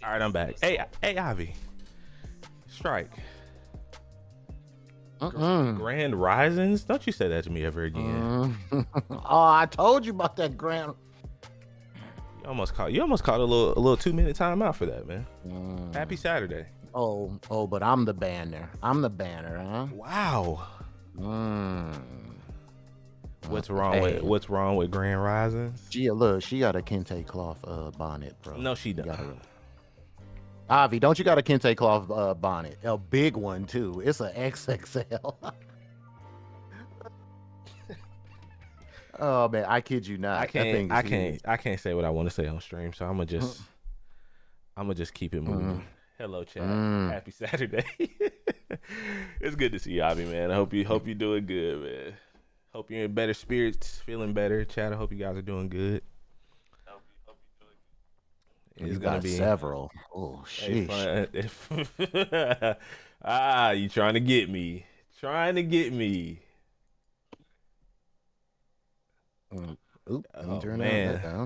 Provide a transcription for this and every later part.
All right, I'm back. Hey, Ivy. Strike. Grand Risings? Don't you say that to me ever again. Oh, I told you about that Grand. You almost caught a little 2-minute timeout for that, man. Happy Saturday. Oh, but I'm the banner. Huh? Wow. What's wrong with Grand Risings? She got a kente cloth bonnet, bro. No, she doesn't. Avi, don't you got a kente cloth bonnet? A big one too. It's an XXL. Oh man, I kid you not. I can't say what I want to say on stream, so I'm gonna just keep it moving. Hello, chat. Happy Saturday. It's good to see you, Avi, man. I hope you're doing good, man. Hope you're in better spirits, feeling better. Chat, I hope you guys are doing good. It's gonna be several. Oh shit. You trying to get me? Man,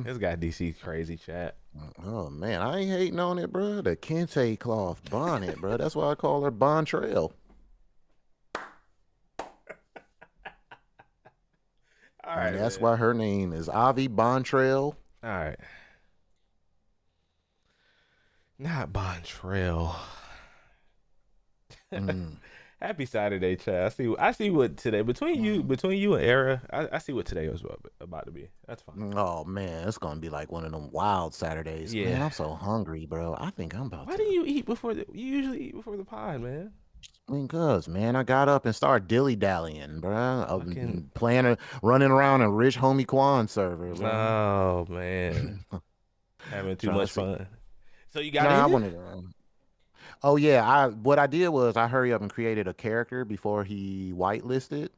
this guy DC crazy, chat. Oh man, I ain't hating on it, bro. The kente cloth bonnet, bro. That's why I call her Bontrail. All right, and that's why her name is Avi Bontrail. All right. Not Bontrail. Happy Saturday, chat. I see what today between you and Era. I see what today was about to be. That's fine. Oh man, it's gonna be like one of them wild Saturdays. Yeah, man, I'm so hungry, bro. I think I'm about. Why do you eat before you usually eat before the pod, man? Because man, I got up and started dilly dallying, bro. I've playing, running around a rich homie Quan server. Bro. Oh man, having too much fun. So you got it? Oh yeah, what I did was I hurry up and created a character before he whitelisted.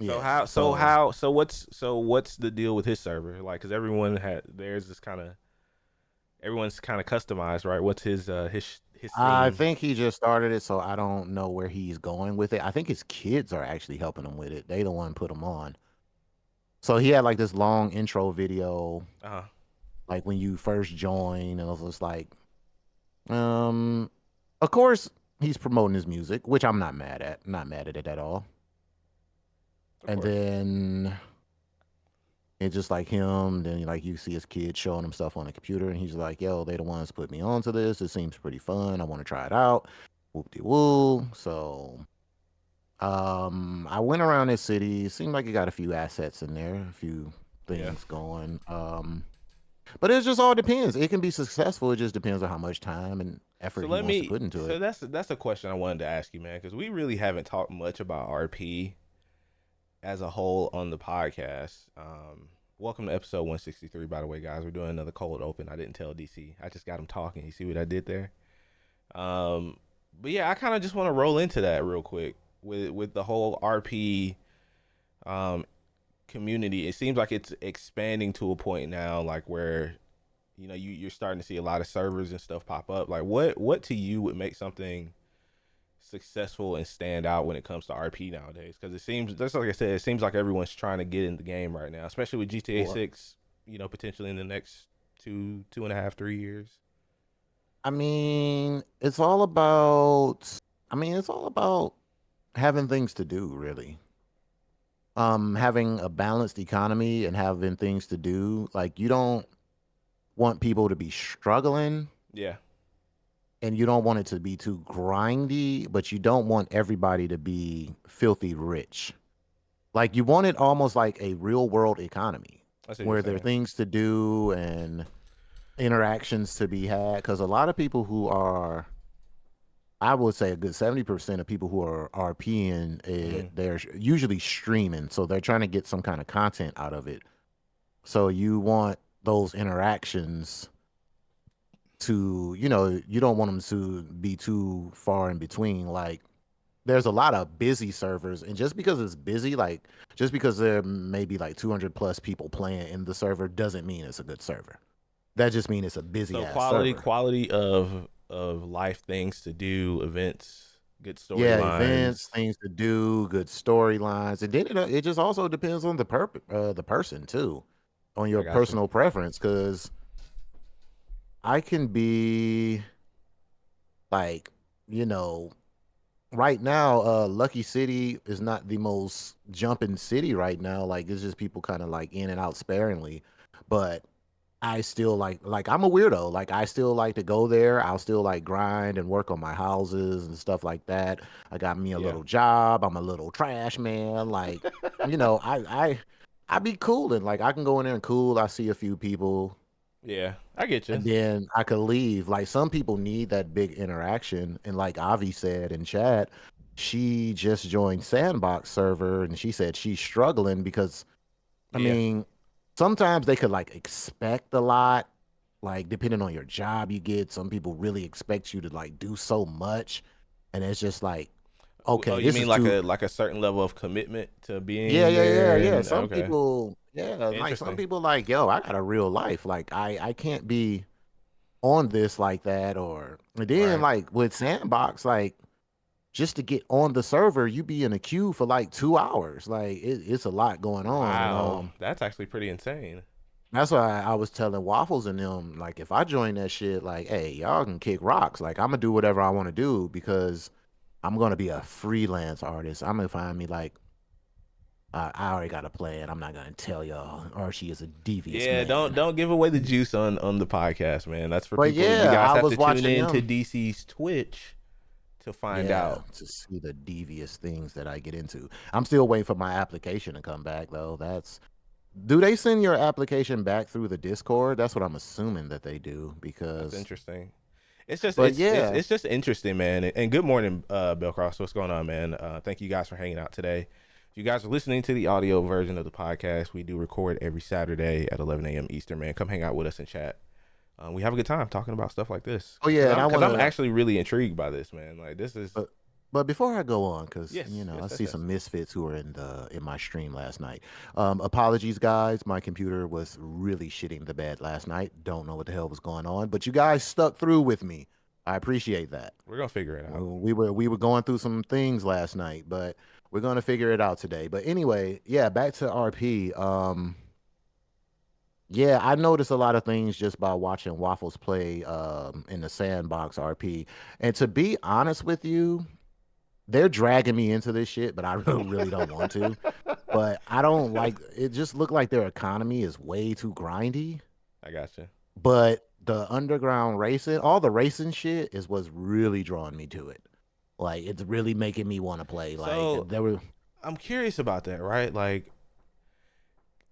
Yeah, so what's the deal with his server? Like, cause everyone's kind of customized, right? What's his I think he just started it, so I don't know where he's going with it. I think his kids are actually helping him with it. They the one put him on. So he had like this long intro video, like when you first join, and it was just like, of course he's promoting his music, which I'm not mad at. Not mad at it at all. And then it's just like him. Then like you see his kid showing himself on the computer, and he's like, "Yo, they the ones put me onto this. It seems pretty fun. I want to try it out." Whoop-de-woo. So, I went around this city. It seemed like it got a few assets in there, a few things going. But it just all depends. It can be successful. It just depends on how much time and effort he wants to put into it. So that's a question I wanted to ask you, man, because we really haven't talked much about RP as a whole on the podcast. Welcome to episode 163, by the way, guys. We're doing another cold open. I didn't tell DC. I just got him talking. You see what I did there? But yeah, I kind of just want to roll into that real quick with the whole RP community. It seems like it's expanding to a point now, like where you're starting to see a lot of servers and stuff pop up. Like what to you would make something successful and stand out when it comes to RP nowadays? Because it seems, just like I said, it seems like everyone's trying to get in the game right now, especially with GTA 6, potentially in the next 2.5, 3 years. I mean, it's all about having things to do, really. Having a balanced economy and having things to do. Like, you don't want people to be struggling. Yeah. And you don't want it to be too grindy, but you don't want everybody to be filthy rich. Like, you want it almost like a real world economy where there are things to do and interactions to be had. Because a lot of people who are, I would say a good 70% of people who are RPing, they're usually streaming. So they're trying to get some kind of content out of it. So you want those interactions to, you don't want them to be too far in between. Like, there's a lot of busy servers, and just because it's busy, like just because there may be like 200 plus people playing in the server doesn't mean it's a good server. That just means it's a busy ass server. Quality of life, things to do, events Good Yeah, events, storylines. things to do, good storylines, and then it just also depends on the person too, on I your got you. personal preference. Because I can be like, you know, right now, Lucky City is not the most jumping city right now. Like it's just people kind of like in and out sparingly, but I still like I'm a weirdo. Like I still like to go there. I'll still like grind and work on my houses and stuff like that. I got me a Yeah. little job. I'm a little trash man. Like, I be cool and like I can go in there and cool. I see a few people Yeah. I get you. and then I could leave. Like some people need that big interaction. And like Avi said in chat, she just joined Sandbox server and she said she's struggling because I Yeah. mean, sometimes they could like expect a lot, like depending on your job you get. Some people really expect you to like do so much, and it's just like, Oh, okay, you this mean is too. like a certain level of commitment to Yeah, being yeah, yeah, there yeah. and Some okay. people, yeah, like some Interesting. people, like, yo, I got a real life. Like, I can't be on this like that. Or and then Right. like with Sandbox, like just to get on the server, you be in a queue for like 2 hours. Like, it's a lot going on, and Wow. That's actually pretty insane. that's why I was telling Waffles and them, like, if I join that shit, like, hey, y'all can kick rocks. Like, I'm gonna do whatever I want to do because I'm gonna be a freelance artist. I'm gonna find me like, I already got a plan. I'm not gonna tell y'all. Archie is a devious Yeah, man. don't give away the juice on the podcast, man. That's for But people. You yeah, guys I have was to tune watching in to them. DC's Twitch to find Yeah, out. to see the devious things that I get into. I'm still waiting for my application to come back though. Do they send your application back through the Discord? That's what I'm assuming that they do That's because. interesting. It's just But yeah, it's just interesting, man. And good morning, Bill Cross. What's going on, man? Thank you guys for hanging out today. If you guys are listening to the audio version of the podcast, we do record every Saturday at 11 a.m. Eastern. Man, come hang out with us in chat. We have a good time talking about stuff like this. oh yeah, and I Because want I'm to. actually really intrigued by this, man. Like this is But before I go on, because yes, I yes, yes, see yes. some misfits who were in my stream last night. Apologies, guys. My computer was really shitting the bed last night. Don't know what the hell was going on, but you guys stuck through with me. I appreciate that. We're gonna figure it out. We were going through some things last night, but we're gonna figure it out today. But anyway, yeah, back to RP. Yeah, I noticed a lot of things just by watching Waffles play in the Sandbox RP. And to be honest with you, they're dragging me into this shit, but I really don't want to. But I don't like it. Just look like their economy is way too grindy. I got you. But the underground racing, all the racing shit, is what's really drawing me to it. Like it's really making me want to play. Like So there were. I'm curious about that, right? Like,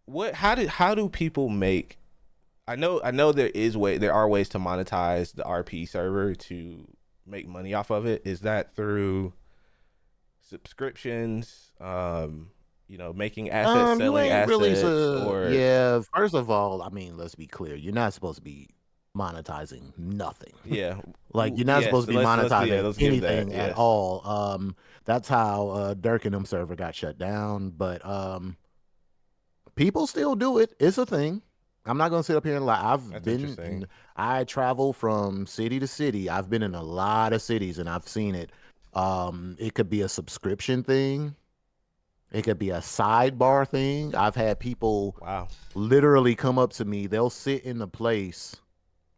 what? How do people make? I know there are ways to monetize the RP server to make money off of it. Is that through subscriptions? Making assets, You selling ain't really assets, or yeah. First of all, I mean, let's be clear. You're not supposed to be monetizing nothing. yeah, Like you're not yes. supposed to be monetizing Let's give that. anything at Yes, all. That's how Dirk and them server got shut down. But people still do it. It's a thing. I'm not gonna sit up here and lie. that's interesting. I travel from city to city. I've been in a lot of cities and I've seen it. It could be a subscription thing. It could be a sidebar thing. I've had people Wow. literally come up to me. They'll sit in the place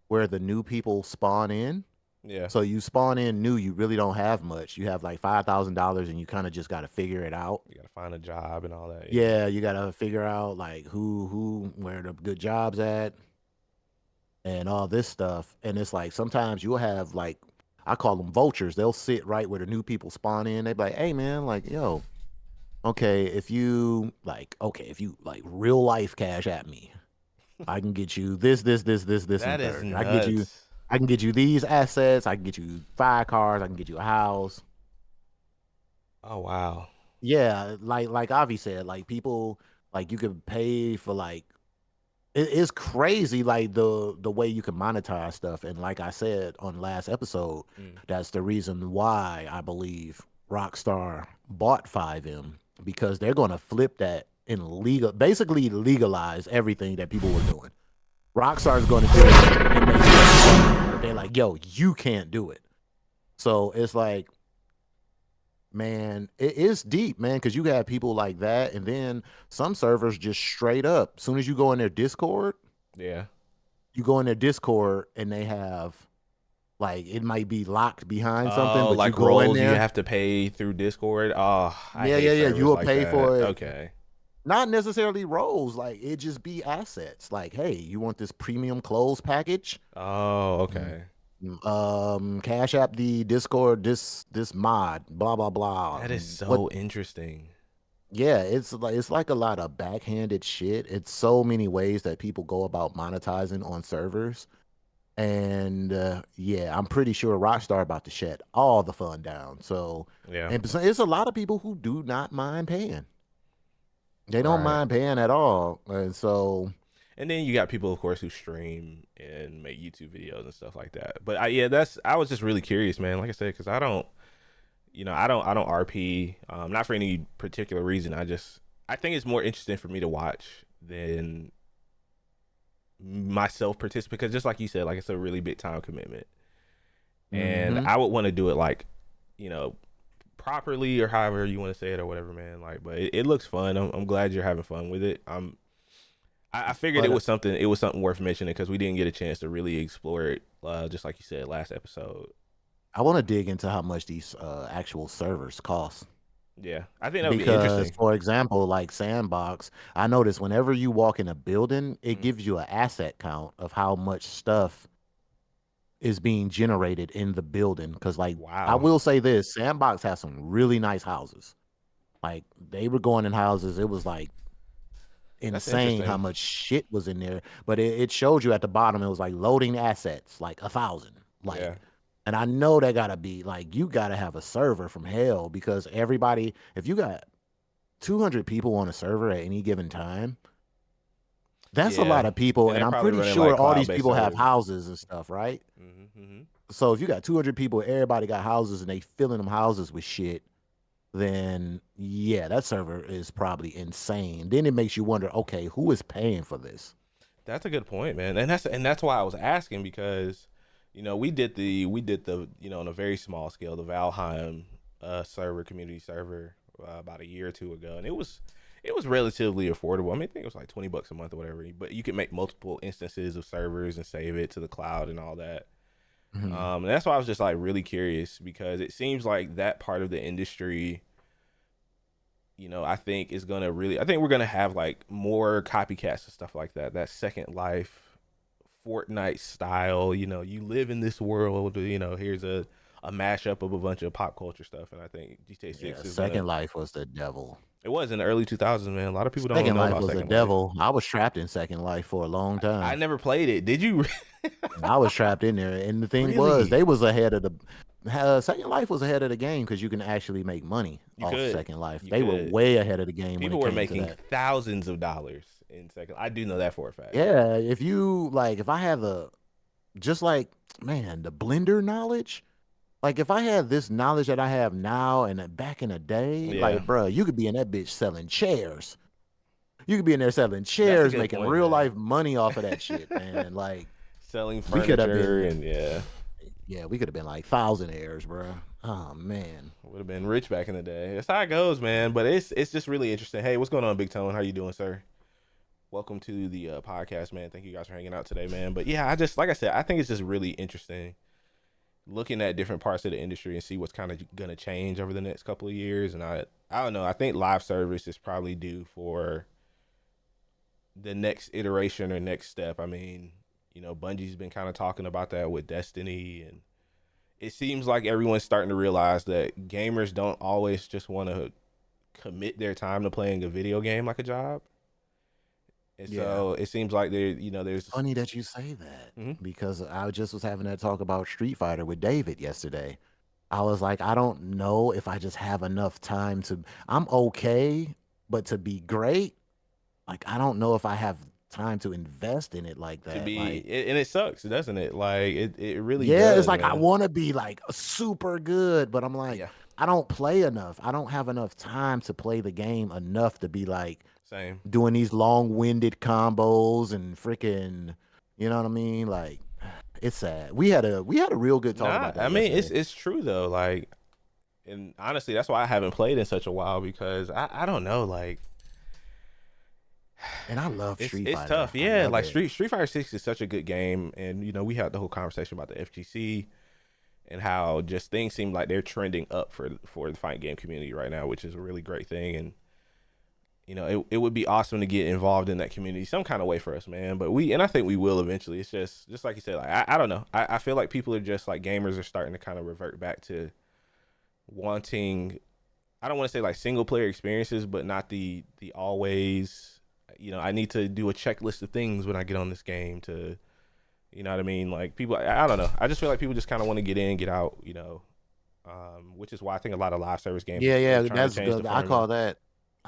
where the new people spawn in. Yeah, So you spawn in new, you really don't have much. You have like $5,000 and you kind of just got to figure it out. you gotta find a job and all that. Yeah, Yeah, you got to figure out like where the good jobs at and all this stuff. And it's like sometimes you'll have like, I call them vultures. They'll sit right where the new people spawn in. They be like, hey man, like, yo, okay, if you like real life cash at me, I can get you this, and that is third. nuts. I can get you these assets. I can get you 5 cars. I can get you a house. Oh wow. Yeah, like Avi said, like people like you could pay for like it's crazy like the way you can monetize stuff. And like I said on last episode, Mm. that's the reason why I believe Rockstar bought 5M because they're gonna flip that and basically legalize everything that people were doing. Rockstar's gonna do it and make it, but they're like, yo, you can't do it. So it's like Man, it is deep, man, because you got people like that, and then some servers just straight up. As soon as you go in their Discord, Yeah. you go in their Discord, and they have like it might be locked behind something, Oh, but you like go in roles you there. have to pay through Discord. Oh, I Yeah, yeah, hate yeah. You servers will like pay that. for it. Okay. Not necessarily roles, like it just be assets. Like, hey, you want this premium clothes package? Oh, Mm, okay. Cash App the Discord this mod, blah blah blah. That is What so interesting. Yeah, it's like a lot of backhanded shit. It's so many ways that people go about monetizing on servers. And yeah, I'm pretty sure Rockstar about to shut all the fun down. So, Yeah. and it's a lot of people who do not mind paying. They don't Right. mind paying at all. And so, And then you got people, of course, who stream and make YouTube videos and stuff like that. But yeah, that's I was just really curious, man. Like I said, because I don't, I don't RP, not for any particular reason. I think it's more interesting for me to watch than myself participate because just like you said, like it's a really big time commitment, and hmm I would want to do it like, you know, properly or however you want to say it or whatever, man. Like, but it looks fun. I'm glad you're having fun with it. I figured but it was something worth mentioning because we didn't get a chance to really explore it, just like you said last episode. I want to dig into how much these actual servers cost. Yeah, I think that would be Because, interesting. for example, like Sandbox, I notice whenever you walk in a building, it Mm. gives you an asset count of how much stuff is being generated in the building. Because, like, I Wow, will say this, Sandbox has some really nice houses. Like, they were going in houses, it was like that's insane how interesting. much shit was in there. But it showed you at the bottom, it was like loading assets, like 1,000. Like, Yeah, and I know that gotta be like, you gotta have a server from hell because everybody, if you got 200 people on a server at any given time, that's a yeah, lot of people. and And they're I'm probably pretty running sure like all cloud these based people have servers. houses and stuff, right? Mm-hmm. So if you got 200 people, everybody got houses and they filling them houses with shit, then yeah, that server is probably insane. Then it makes you wonder, okay, who is paying for this? That's a good point, man, and that's why I was asking because, we did the on a very small scale the Valheim server community server about a year or two ago, and it was relatively affordable. I mean, I think it was like $20 a month or whatever, but you can make multiple instances of servers and save it to the cloud and all that. Mhm. And that's why I was just like really curious because it seems like that part of the industry, I think is gonna really. I think we're gonna have like more copycats and stuff like that. That Second Life, Fortnite style. You live in this world. Here's a mashup of a bunch of pop culture stuff, and I think GTA Yeah, Six is gonna. Second Life was the devil. It was in the early 2000s, man. A lot of people don't Second know Life about was the Second Life. devil. I was trapped in Second Life for a long I time. never played it. Did you? I was trapped in there, and the thing was, Really? they was ahead of the Second Life was ahead of the game because you can actually make money You off could. Second Life. You They were could. way ahead of the game when People it were came to making that. thousands of dollars in Second. I do know that for a fact. Yeah, if you like, if I had the just like man, the Blender knowledge. Like if I had this knowledge that I have now and back in the day, Yeah, like bruh, you could be in that bitch selling chairs. You could be in there selling that's a chairs, good making point, real man. life money off of that shit, man. Like Selling we could have furniture been, and yeah. yeah, we could have been like thousandaires, bruh. Oh man. Would have been rich back in the day. That's how it goes, man. But it's just really interesting. Hey, what's going on, Big Tone? How you doing, sir? Welcome to the podcast, man. Thank you guys for hanging out today, man. But yeah, I just like I said, I think it's just really interesting looking at different parts of the industry and see what's kind of gonna change over the next couple of years. And I don't know. I think live service is probably due for the next iteration or next step. I mean, Bungie's been kind of talking about that with Destiny, and it seems like everyone's starting to realize that gamers don't always just want to commit their time to playing a video game like a job. And Yeah. so it seems like there's. Funny that you say that Mhm. because I just was having that talk about Street Fighter with David yesterday. I was like, I don't know if I just have enough time to. I'm okay, but to be great, like I don't know if I have time to invest in it like To that. be, Like, and it sucks, doesn't it? Like it really yeah, it's does, like I man. want to be like super good, but I'm like, Yeah, I don't play enough. I don't have enough time to play the game enough to be like same. doing these long-winded combos and freaking, you know what I mean? Like, it's sad. We had a real good talk Nah, about I that mean yesterday. it's true though. Like and honestly, that's why I haven't played in such a while, because I don't know, like, and I love Street it's Fighter. tough. Yeah, like Street Fighter 6 is such a good game, and we had the whole conversation about the FGC and how just things seem like they're trending up for the fighting game community right now, which is a really great thing. And it would be awesome to get involved in that community some kind of way for us, man. But I think we will eventually. It's just like you said, like I don't know. I feel like people are just like, gamers are starting to kind of revert back to wanting, I don't want to say like single player experiences, but not the always, I need to do a checklist of things when I get on this game to, you know what I mean? Like people, I don't know. I just feel like people just kind of want to get in, get out, which is why I think a lot of live service games. Yeah, that's good. I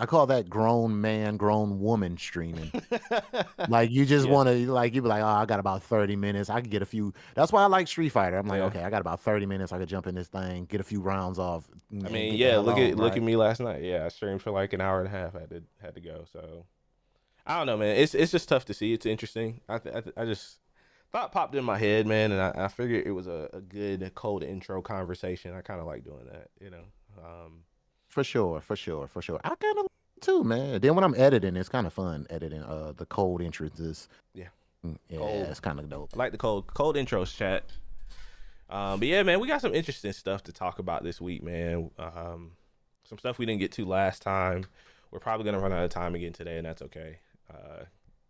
call that grown man, grown woman streaming. Like you just want to, like you be like, oh, I got about 30 minutes. I can get a few. That's why I like Street Fighter. I'm like, okay, I got about 30 minutes. I could jump in this thing, get a few rounds off. I mean, yeah, look at me last night. Yeah, I streamed for like an hour and a half. I had to go. So I don't know, man. It's just tough to see. It's interesting. I just thought popped in my head, man, and I figured it was a good cold intro conversation. I kind of like doing that, For sure. I kind of too, man. Then when I'm editing, it's kind of fun editing the cold entrances. Yeah, it's kind of dope. I like the cold intros, chat. But yeah, man, we got some interesting stuff to talk about this week, man. Some stuff we didn't get to last time. We're probably gonna run out of time again today, and that's okay.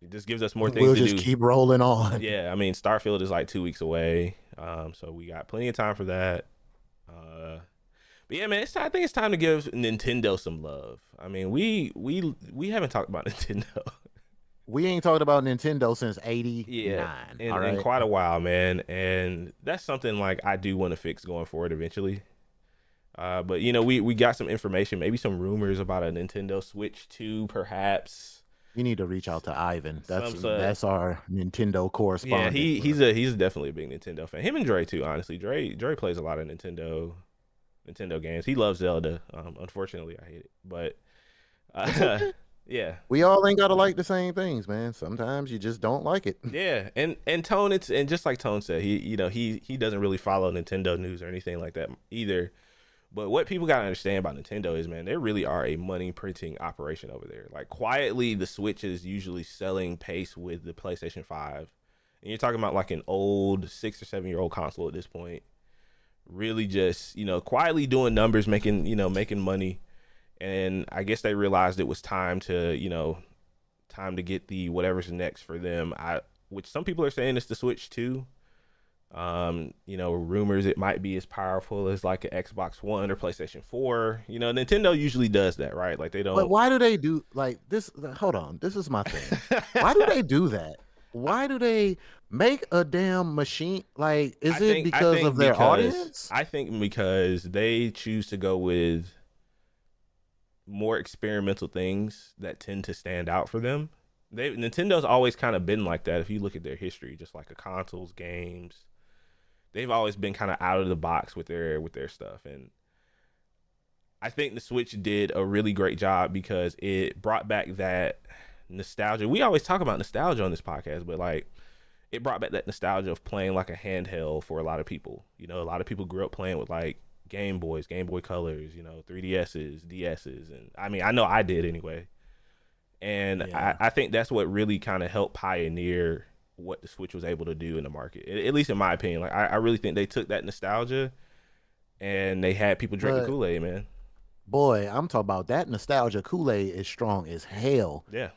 It just gives us more things to do. We'll just keep rolling on. Yeah, I mean, Starfield is like 2 weeks away, so we got plenty of time for that. But yeah, man, I think it's time to give Nintendo some love. I mean, we haven't talked about Nintendo. We ain't talked about Nintendo since '89. Yeah, in quite a while, man. And that's something like I do want to fix going forward eventually. But we got some information, maybe some rumors about a Nintendo Switch 2, perhaps. We need to reach out to Ivan. That's our Nintendo correspondent. Yeah, he's definitely a big Nintendo fan. Him and Dre too, honestly. Dre plays a lot of Nintendo games. He loves Zelda. Unfortunately, I hate it, but yeah, we all ain't gotta like the same things, man. Sometimes you just don't like it. Yeah, and Tone, and just like Tone said, he doesn't really follow Nintendo news or anything like that either. But what people gotta understand about Nintendo is, man, they really are a money printing operation over there. Like quietly, the Switch is usually selling pace with the PlayStation 5, and you're talking about like an old 6 or 7 year old console at this point. Really just, quietly doing numbers, making money. And I guess they realized it was time to get the whatever's next for them. Which some people are saying it's the Switch 2. Rumors it might be as powerful as like an Xbox One or PlayStation 4. Nintendo usually does that, right? Like they don't. But why do they do like this? Hold on, this is my thing. Why do they do that? Why do they make a damn machine? Like, is it because of their audience? I think because they choose to go with more experimental things that tend to stand out for them. Nintendo's always kind of been like that. If you look at their history, just like the consoles, games, they've always been kind of out of the box with their stuff. And I think the Switch did a really great job because it brought back that nostalgia. We always talk about nostalgia on this podcast, but like it brought back that nostalgia of playing like a handheld for a lot of people. A lot of people grew up playing with like Game Boys, Game Boy Colors, 3DSs, DSs, and I mean, I know I did anyway. And yeah. I think that's what really kind of helped pioneer what the Switch was able to do in the market, at least in my opinion. Like I really think they took that nostalgia and they had people drink the Kool-Aid, man. Boy, I'm talking about that nostalgia. Kool-Aid is strong as hell. Yeah.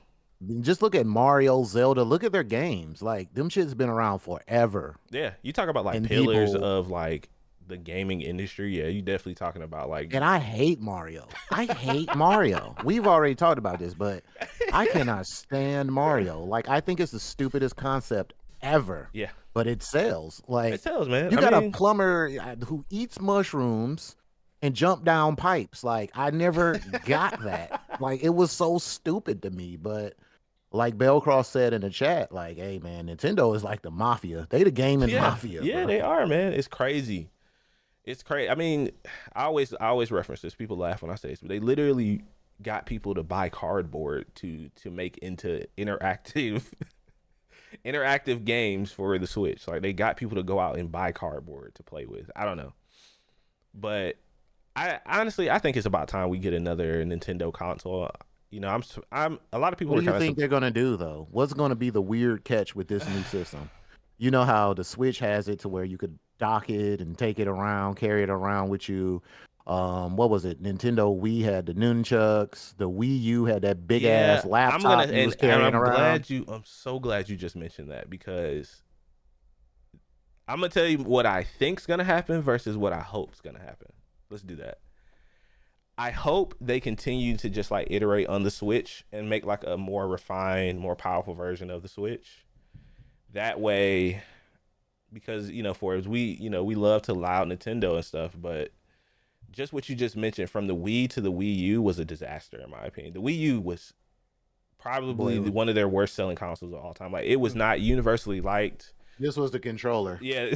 Just look at Mario, Zelda. Look at their games. Like them shit's been around forever. Yeah, you talk about like and pillars of like the gaming industry. Yeah, you definitely talking about like. And I hate Mario. I hate Mario. We've already talked about this, but I cannot stand Mario. Like I think it's the stupidest concept ever. Yeah, but it sells. Like it sells, man. You got a plumber who eats mushrooms and jump down pipes. Like I never got that. Like it was so stupid to me, but. Like Bellcross said in the chat, like, hey, man, Nintendo is like the mafia. They the gaming mafia. Yeah, bro. They are, man. It's crazy. It's crazy. I mean, I always reference this. People laugh when I say this, but they literally got people to buy cardboard to make into interactive games for the Switch. Like, they got people to go out and buy cardboard to play with. I don't know. But I honestly, I think it's about time we get another Nintendo console. I'm a lot of people What are do you kind of think they're gonna do though? What's gonna be the weird catch with this new system? You know how the Switch has it to where you could dock it and take it around, carry it around with you. What was it? Nintendo Wii had the nunchucks. The Wii U had that big yeah, ass laptop you was and carrying around. I'm so glad you just mentioned that because I'm gonna tell you what I think's gonna happen versus what I hope's gonna happen. Let's do that. I hope they continue to just like iterate on the Switch and make like a more refined, more powerful version of the Switch. That way, because for us, we love to loud Nintendo and stuff, but just what you just mentioned from the Wii to the Wii U was a disaster in my opinion. The Wii U was probably Boy, one of their worst selling consoles of all time. Like it was not universally liked. this was the controller. Yeah,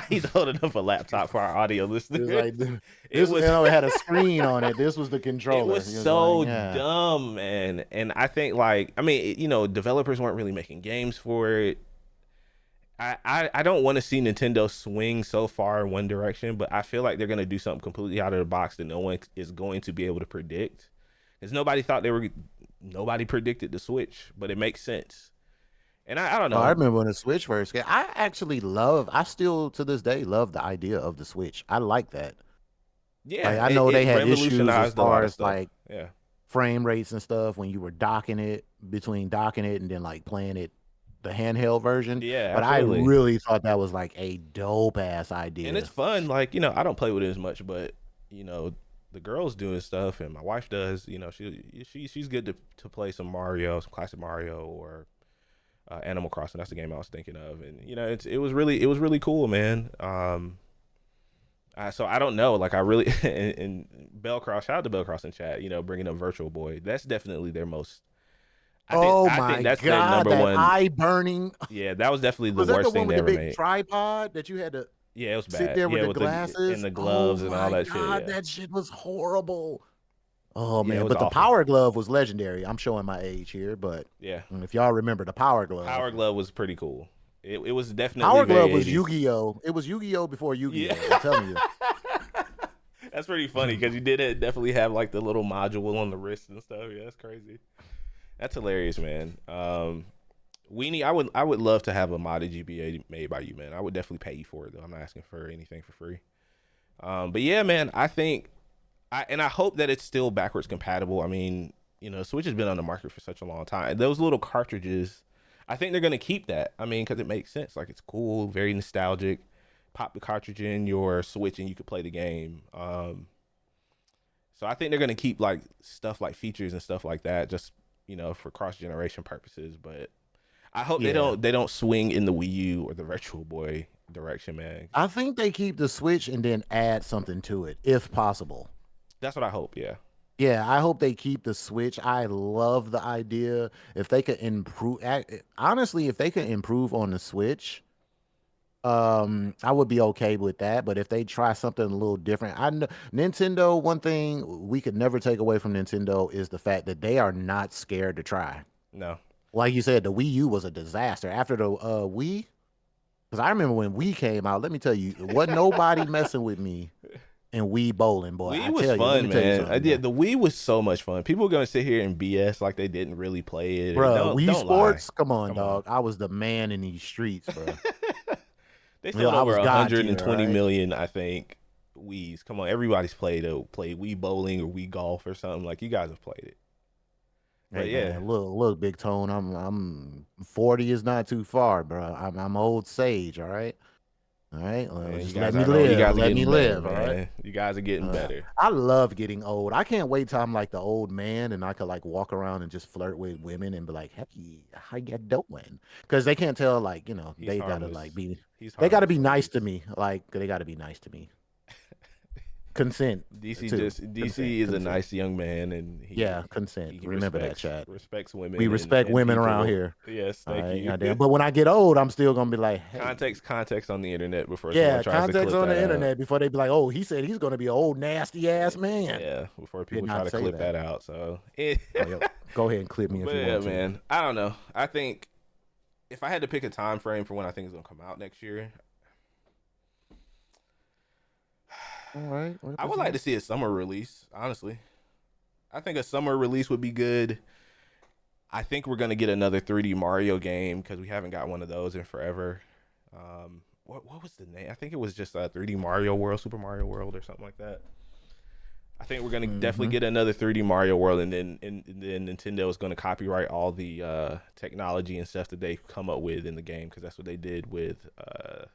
he's holding up a laptop for our audio It was listeners. like It this. was It had a screen on it. This was the it controller. was It was so like, yeah. dumb, man. And I think like developers weren't really making games for it. I don't want to see Nintendo swing so far in one direction, but I feel like they're gonna do something completely out of the box that no one is going to be able to predict. Because nobody predicted the Switch, but it makes sense. And I don't Oh, I know. remember when the Switch first came. I still to this day love the idea of the Switch. I like that. Yeah, Like I it, know they it had issues as revolutionized a lot far of as stuff. like Yeah. frame rates and stuff when you were docking it between docking it and then like playing it the handheld version. Yeah, But I absolutely. really thought that was like a dope ass And it's idea. fun. Like, I don't play with it as much, but you know, the girls doing stuff and my wife does, she's good to play some Mario, some classic Mario or Animal Crossing. That's the game I was thinking of. And it was really cool, man. So I don't know. Like I really and Bellcross, shout out to Bellcross in chat. Bringing up Virtual Boy. That's definitely their most. Oh I think my that's their god, number that one. eye burning. Yeah, that was definitely the Was that the worst one thing with they the ever big made. tripod that you had to Yeah, it was sit bad. there with Yeah, the with the and glasses? the Oh gloves and all my that shit. god, Yeah, that shit was horrible. Oh yeah, it man, was but the awful. Power Glove was legendary. I'm showing my age here, but Yeah, if y'all remember the Power the Glove, Power Glove was pretty cool. It was definitely Power very Glove was 80s. Yu-Gi-Oh. It was Yu-Gi-Oh before Yeah. Yu-Gi-Oh. I'm telling you. That's pretty funny because you did definitely have like the little module on the wrist and stuff. Yeah, that's crazy. That's hilarious, man. Weenie, I would love to have a modded GBA made by you, man. I would definitely pay you for it though. I'm not asking for anything for free. But yeah, man, I think I hope that it's still backwards compatible. I mean, Switch has been on the market for such a long time. Those little cartridges, I think they're gonna keep that. I mean, because it makes sense. Like it's cool, very nostalgic. Pop the cartridge in your Switch and you could play the game. So I think they're gonna keep like stuff like features and stuff like that, just for cross generation purposes. But I hope they Yeah. don't swing in the Wii U or the Virtual Boy direction, man. I think they keep the Switch and then add something to it, if possible. That's what I hope. Yeah, Yeah, I hope they keep the Switch. I love the idea. If they could improve, honestly, if they could improve on the Switch, I would be okay with that. But if they try something a little different, I know Nintendo. One thing we could never take away from Nintendo is the fact that they are not scared to try. no, Like you said, the Wii U was a disaster. After the Wii, because I remember when Wii came out. Let me tell you, wasn't nobody messing with me in Wii bowling, boy. Wii I was tell you, let fun, me tell you man. I something, did. man. The Wii was so much fun. People are gonna sit here and BS like they didn't really play it. Bro, Wii Don't lie. Sports, come on, Come on. dog. I was the man in these streets, bro. They Yo, sold I over was God tier, 120 right? million, I think. Wii's. Come on, everybody's played Wii bowling or Wii golf or something. Like you guys have played it. But Hey yeah, man, look, Big Tone. I'm 40 is not too far, bro. I'm old sage, all right? All right. Well, man, you just guys let me I know you live. guys are Let me getting better, live, all right? man. You guys are getting better. I love getting old. I can't wait till I'm like the old man and I could like walk around and just flirt with women and be like, "Hey, how you doing?" Because they can't tell, like, He's they gotta harmless. like be, He's they gotta harmless, be nice to ladies. me. Like they gotta be nice to me. Consent DC too. just Consent. DC is a Consent. nice young man, and Yeah, he consent. he Remember that, respects chat. respects We women respect and women around people. here. Yes, All thank right, you. goddamn. But when I get old, I'm still gonna be like, hey, Context on the internet before someone yeah, tries to context clip on that the out. internet before they be like, oh, he said he's gonna be an old nasty ass man. Yeah, before Did people try not to say clip that. that out. So, Oh, yo, go ahead and clip me if but you yeah, want to. man, I don't know. I think if I had to pick a time frame for when I think it's gonna come out next year, All right. I would like to see a summer release, honestly. I think a summer release would be good. I think we're gonna get another 3D Mario game because we haven't got one of those in forever. What was the name? I think it was just 3D Mario World, Super Mario World, or something like that. I think we're gonna definitely get another 3D Mario World, and then Nintendo is gonna copyright all the technology and stuff that they come up with in the game because that's what they did with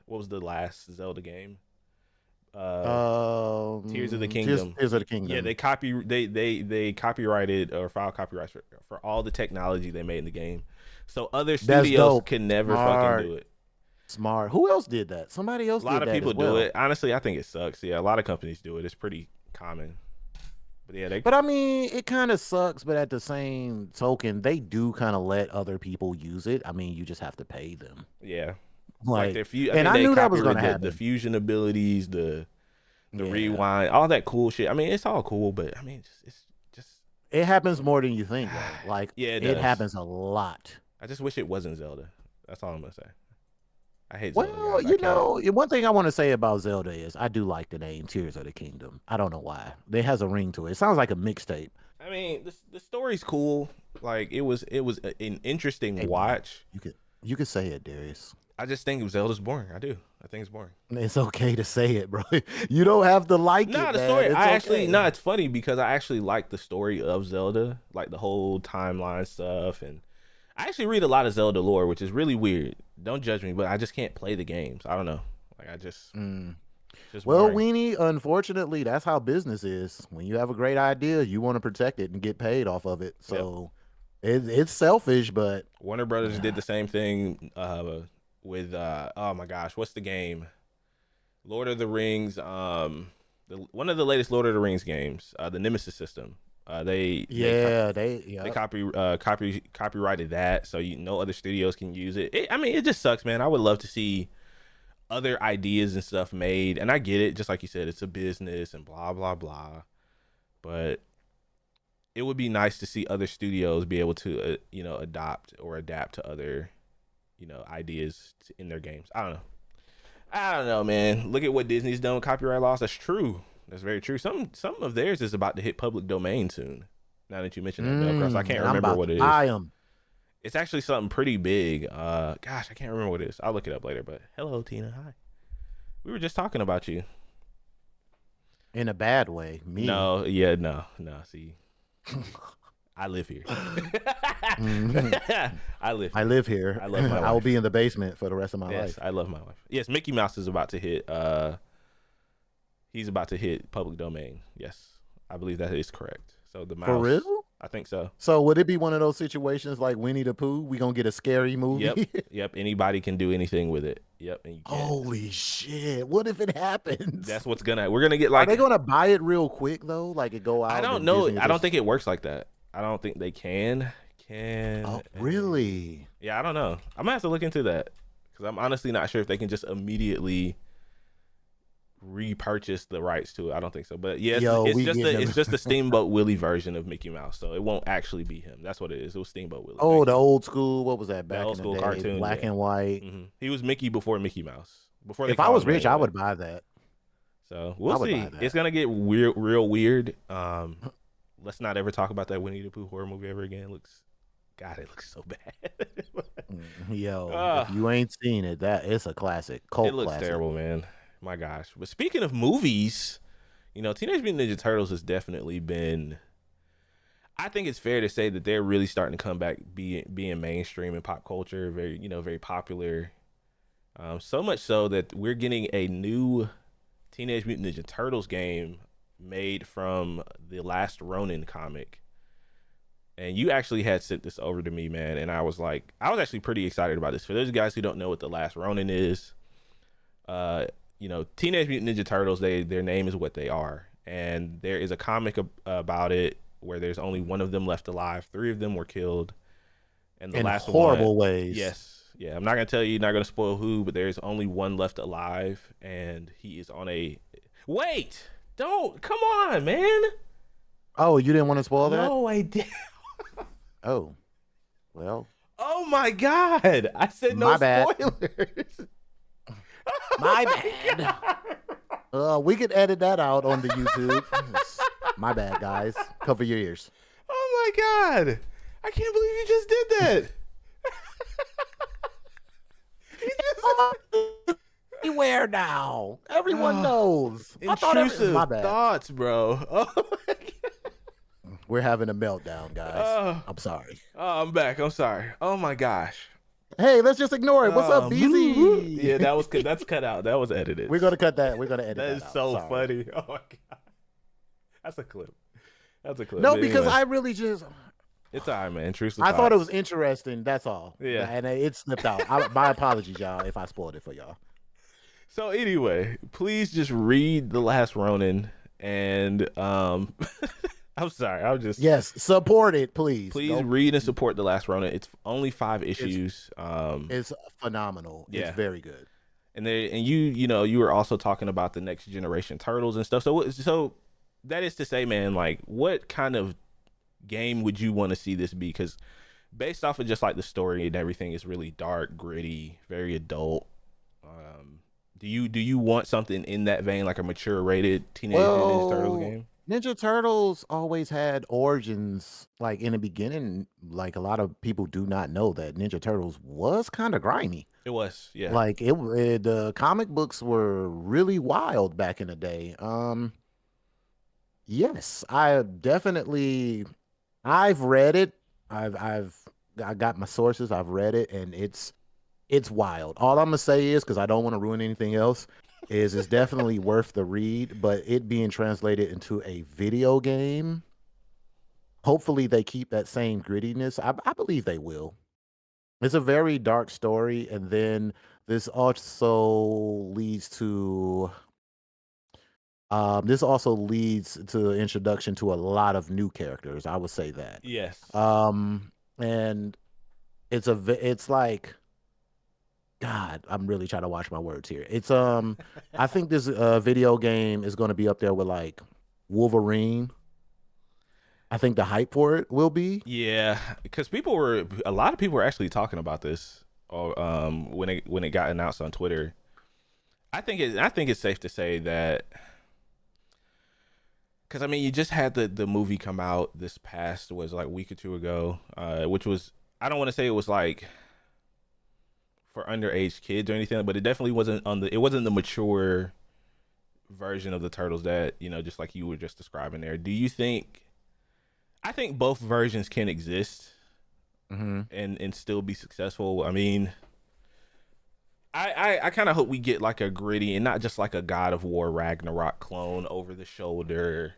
what was the last Zelda game? Tears of the Kingdom. Tears of the Kingdom. Yeah, they copyrighted or filed copyrights for all the technology they made in the game, so other studios can never fucking do it. Smart. Who else did that? Somebody else. A lot of people do it. Honestly, I think it sucks. Yeah, a lot of companies do it. It's pretty common. But yeah, but I mean, it kind of sucks. But at the same token, they do kind of let other people use it. I mean, you just have to pay them. Yeah. Like I knew that was going to happen. The fusion abilities, the rewind, all that cool shit. I mean, it's all cool, but I mean, it's just it happens more than you think. Though. Like it happens a lot. I just wish it wasn't Zelda. That's all I'm gonna say. I hate Zelda. Well, you know, one thing I want to say about Zelda is I do like the name Tears of the Kingdom. I don't know why. It has a ring to it. It sounds like a mixtape. I mean, the story's cool. Like it was an interesting watch. You could say it, Darius. I just think Zelda's boring. I do. I think it's boring. It's okay to say it, bro. You don't have to like it. The story. It's funny because I actually like the story of Zelda, like the whole timeline stuff, and I actually read a lot of Zelda lore, which is really weird. Don't judge me, but I just can't play the games. I don't know. Like I just. Well, Weenie, unfortunately, that's how business is. When you have a great idea, you want to protect it and get paid off of it. So it's selfish, but Warner Brothers did the same thing with oh my gosh, what's the game? Lord of the Rings. One of the latest Lord of the Rings games, the Nemesis system. They copyrighted that, so no other studios can use it. I mean, it just sucks, man. I would love to see other ideas and stuff made, and I get it. Just like you said, it's a business and blah blah blah. But it would be nice to see other studios be able to, adopt or adapt to other, ideas in their games. I don't know, man. Look at what Disney's done with copyright laws. That's true. That's very true. Some of theirs is about to hit public domain soon. Now that you mentioned that, Velcross, I can't remember what it is. I am. It's actually something pretty big. Gosh, I can't remember what it is. I'll look it up later. But hello, Tina. Hi. We were just talking about you. In a bad way. Me. No. See, I live here. I live here. I love my life. I will be in the basement for the rest of my life. I love my life. Yes, Mickey Mouse is about to hit. He's about to hit public domain. Yes, I believe that is correct. So the mouse. For real? I think so. So would it be one of those situations like Winnie the Pooh? We gonna get a scary movie? Yep. Anybody can do anything with it. Yep. And you can't. Holy shit! What if it happens? That's what's we're gonna get like. Are they gonna buy it real quick though? Like it go out? I don't know. I don't think it works like that. I don't think they can. Oh, really? Yeah, I don't know. I'm gonna have to look into that because I'm honestly not sure if they can just immediately repurchase the rights to it. I don't think so. But yes, it's just the Steamboat Willie version of Mickey Mouse, so it won't actually be him. That's what it is. It was Steamboat Willie. Oh, the old school. What was that? Back old school in the day, cartoon, black and white. Mm-hmm. He was Mickey before Mickey Mouse. If I was rich, I would buy that. So we'll see. It's gonna get real weird. Let's not ever talk about that Winnie the Pooh horror movie ever again. It looks so bad. Yo, if you ain't seen it, it's a classic. Cult classic. It looks terrible, man. My gosh. But speaking of movies, Teenage Mutant Ninja Turtles has definitely been. I think it's fair to say that they're really starting to come back, being mainstream in pop culture, very popular. So much so that we're getting a new Teenage Mutant Ninja Turtles game made from the Last Ronin comic. And you actually had sent this over to me, man, and I was actually pretty excited about this. For those guys who don't know what the Last Ronin is, Teenage Mutant Ninja Turtles, their name is what they are. And there is a comic about it where there's only one of them left alive. 3 of them were killed. And the last horrible ways. Yes. Yeah, I'm not going to tell you, not going to spoil who, but there's only one left alive. And he is on a... Wait! Don't! Come on, man! Oh, you didn't want to spoil that? No, I did. Oh. Well. Oh, my God! I said no spoilers. My bad. We could edit that out on the YouTube. My bad, guys. Cover your ears. Oh my god! I can't believe you just did that. Everywhere now. Everyone knows. Intrusive my bad. thoughts, bro. Oh my god. We're having a meltdown, guys. I'm sorry. Oh, I'm back. I'm sorry. Oh my gosh. Hey, let's just ignore it. What's up, BZ? Yeah, that's cut out. That was edited. We're gonna cut that. We're gonna edit that. That is so funny. Oh my god. That's a clip. That's a clip. No, because I really just. It's all right, man. Intrusive. I thought it was interesting. That's all. Yeah, and it slipped out. My apologies, y'all, if I spoiled it for y'all. So anyway, please just read The Last Ronin, and I'm sorry, yes, support it, please. Please read and support The Last Ronin. It's only 5 issues. It's phenomenal. Yeah. It's very good. And you were also talking about the next generation turtles and stuff. So that is to say, man, like, what kind of game would you want to see this be? Because based off of just like the story and everything, is really dark, gritty, very adult. Do you want something in that vein, like a mature rated Teenage Mutant Ninja Turtles game? Ninja Turtles always had origins, like in the beginning. Like a lot of people do not know that Ninja Turtles was kind of grimy. It was, yeah. Like the comic books were really wild back in the day. Yes, I've read it. I got my sources. I've read it, and it's wild. All I'm gonna say is, because I don't want to ruin anything else, is it's definitely worth the read. But it being translated into a video game, hopefully they keep that same grittiness. I believe they will. It's a very dark story, and then this also leads to introduction to a lot of new characters. I would say that. Yes. And it's like, God, I'm really trying to watch my words here. It's I think this video game is going to be up there with like Wolverine. I think the hype for it will be. Yeah, because a lot of people were actually talking about this when it got announced on Twitter. I think it's safe to say that, because I mean, you just had the movie come out this past, was like a week or two ago, which was, I don't want to say it was like for underage kids or anything, but it definitely wasn't it wasn't the mature version of the Turtles that, just like you were just describing there. Do you think? I think both versions can exist, and still be successful. I mean, I kind of hope we get like a gritty and not just like a God of War Ragnarok clone over the shoulder,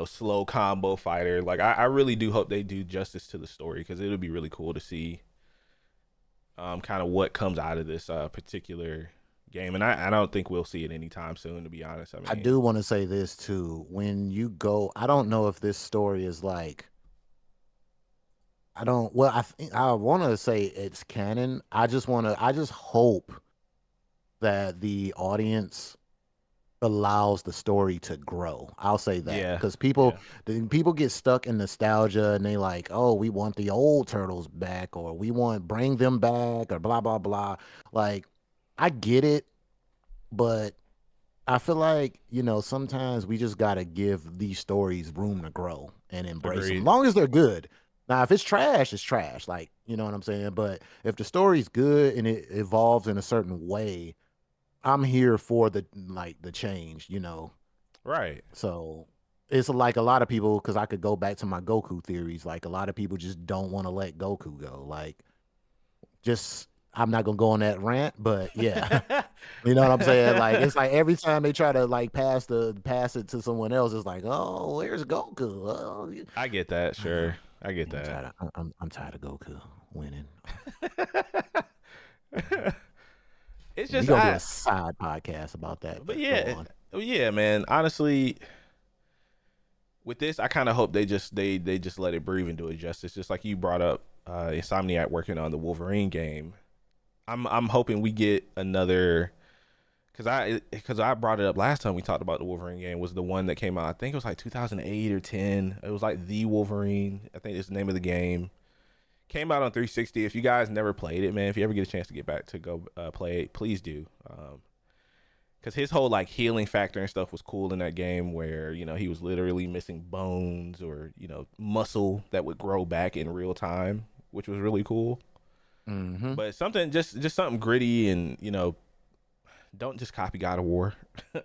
slow combo fighter. Like I really do hope they do justice to the story, because it'll be really cool to see kind of what comes out of this particular game. And I don't think we'll see it anytime soon, to be honest. I mean, I do want to say this too. When you go, I don't know if this story is like, I want to say it's canon. I just hope that the audience allows the story to grow. I'll say that, because people get stuck in nostalgia, and they like, oh, we want the old Turtles back, or we want bring them back, or blah blah blah. Like, I get it, but I feel like, sometimes we just gotta give these stories room to grow and embrace them, as long as they're good. Now, if it's trash, it's trash. Like, you know what I'm saying? But if the story's good and it evolves in a certain way, I'm here for the change, Right. So it's like a lot of people, because I could go back to my Goku theories. Like, a lot of people just don't want to let Goku go. Like, I'm not gonna go on that rant, but yeah, you know what I'm saying? Like, it's like every time they try to like pass it to someone else, it's like, oh, where's Goku? Oh, I get that, sure. I get that. I'm tired of Goku winning. It's just, we gonna do a side podcast about that. But yeah, man. Honestly, with this, I kind of hope they just let it breathe and do it justice. Just like you brought up, Insomniac working on the Wolverine game. I'm hoping we get another, because I brought it up last time we talked about the Wolverine game, was the one that came out, I think it was like 2008 or 10. It was like The Wolverine, I think it's the name of the game. Came out on 360. If you guys never played it, man, if you ever get a chance to get back to go play it, please do. because his whole like healing factor and stuff was cool in that game, where he was literally missing bones or muscle that would grow back in real time, which was really cool. Mm-hmm. But something just something gritty, and don't just copy God of War.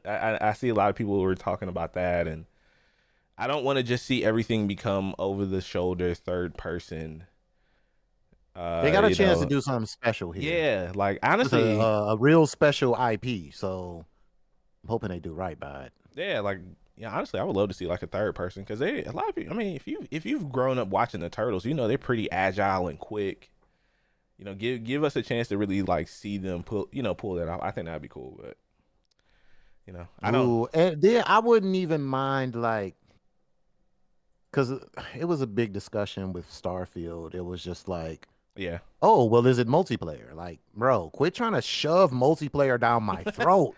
I see a lot of people who are talking about that, and I don't want to just see everything become over the shoulder third person. They got a chance to do something special here. Yeah, like It's honestly, a real special IP. So I'm hoping they do right by it. yeah, like honestly, I would love to see like a third person, because a lot of people. I mean, if you've grown up watching the Turtles, they're pretty agile and quick. Give us a chance to really like see them pull that off. I think that'd be cool, but I don't. Ooh, and then I wouldn't even mind like, because it was a big discussion with Starfield. It was just like, Yeah. oh, well, is it multiplayer? Like, bro, quit trying to shove multiplayer down my throat.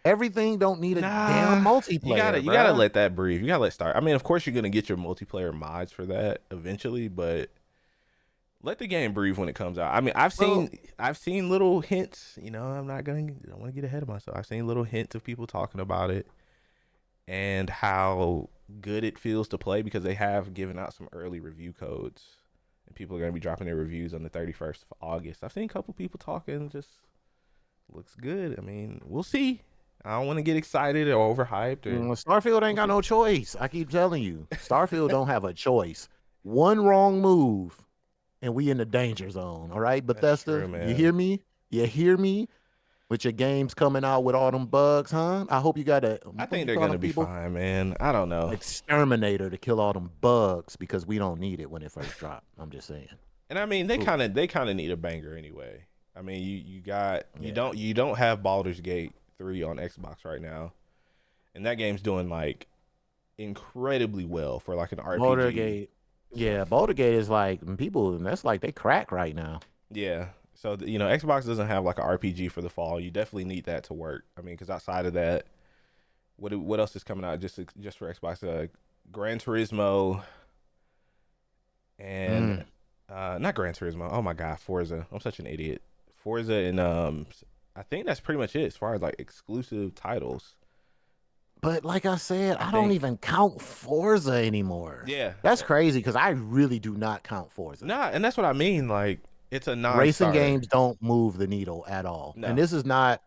Everything don't need a damn multiplayer. You gotta let that breathe. You gotta let Star. I mean, of course you're gonna get your multiplayer mods for that eventually, but let the game breathe when it comes out. I mean, I've seen little hints. I don't want to get ahead of myself. I've seen little hints of people talking about it and how good it feels to play, because they have given out some early review codes, and people are going to be dropping their reviews on the 31st of August. I've seen a couple people talking, just looks good. I mean, we'll see. I don't want to get excited or overhyped. Starfield ain't got no choice. I keep telling you, Starfield don't have a choice. One wrong move, and we in the danger zone. All right, Bethesda, true, you hear me? You hear me? With your games coming out with all them bugs, huh? I hope you got a. I think they're gonna be fine, man. I don't know. Exterminator to kill all them bugs, because we don't need it when it first dropped. I'm just saying. And I mean, they kind of need a banger anyway. I mean, you don't have Baldur's Gate 3 on Xbox right now, and that game's doing like incredibly well for like an RPG. Baldur's Gate, yeah, Baldur's Gate is like people. That's like they crack right now. Yeah. So Xbox doesn't have like an RPG for the fall. You definitely need that to work. I mean, because outside of that, what else is coming out just for Xbox? Gran Turismo, and not Gran Turismo. Oh my God, Forza. I'm such an idiot. Forza, and I think that's pretty much it as far as like exclusive titles. But like I said, I don't even count Forza anymore. Yeah, that's crazy, because I really do not count Forza. Nah, and that's what I mean. Like, it's a racing games don't move the needle at all. No. And this is not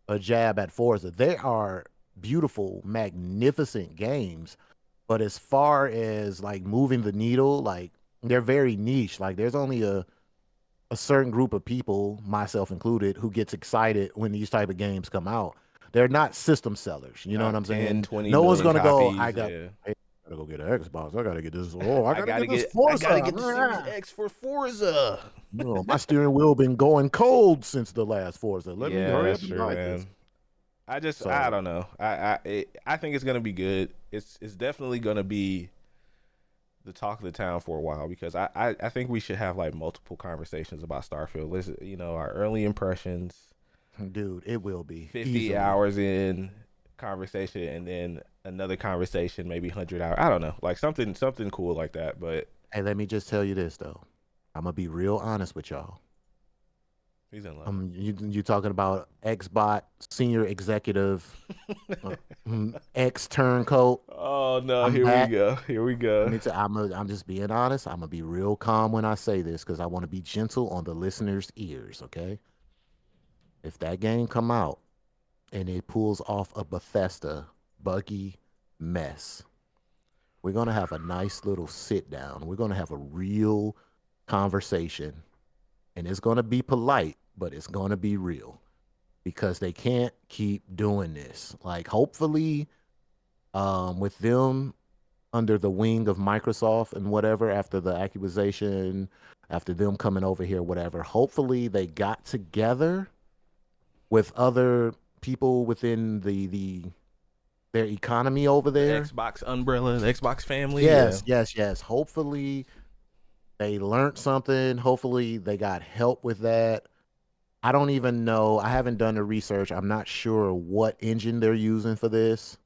a jab at Forza. They are beautiful, magnificent games. But as far as like moving the needle, like they're very niche. Like there's only a certain group of people, myself included, who gets excited when these type of games come out. They're not system sellers. You know what I'm saying? 20 no one's going to go, I gotta go get an Xbox. I gotta get this. Oh, I gotta get this Forza. I gotta get the Series X for Forza. My steering wheel been going cold since the last Forza. Let me hurry up and buy this. I don't know. I think it's gonna be good. It's definitely gonna be the talk of the town for a while, because I think we should have like multiple conversations about Starfield. Listen, our early impressions. Dude, it will be 50 easily. Hours in conversation, and then another conversation, maybe 100 hours. I don't know, like something cool like that. But hey, let me just tell you this though. I'm gonna be real honest with y'all. He's in love. You talking about Xbot senior executive, ex turncoat? Oh no, here we go. I'm just being honest. I'm gonna be real calm when I say this, because I want to be gentle on the listeners' ears. Okay. If that game come out and it pulls off a Bethesda buggy mess, we're going to have a nice little sit down. We're going to have a real conversation, and it's going to be polite, but it's going to be real, because they can't keep doing this. Like, hopefully, with them under the wing of Microsoft and whatever, after the acquisition, after them coming over here, whatever, hopefully they got together with other people within their economy over there. The Xbox umbrella, the Xbox family. Yes. Hopefully they learned something. Hopefully they got help with that. I don't even know. I haven't done the research. I'm not sure what engine they're using for this.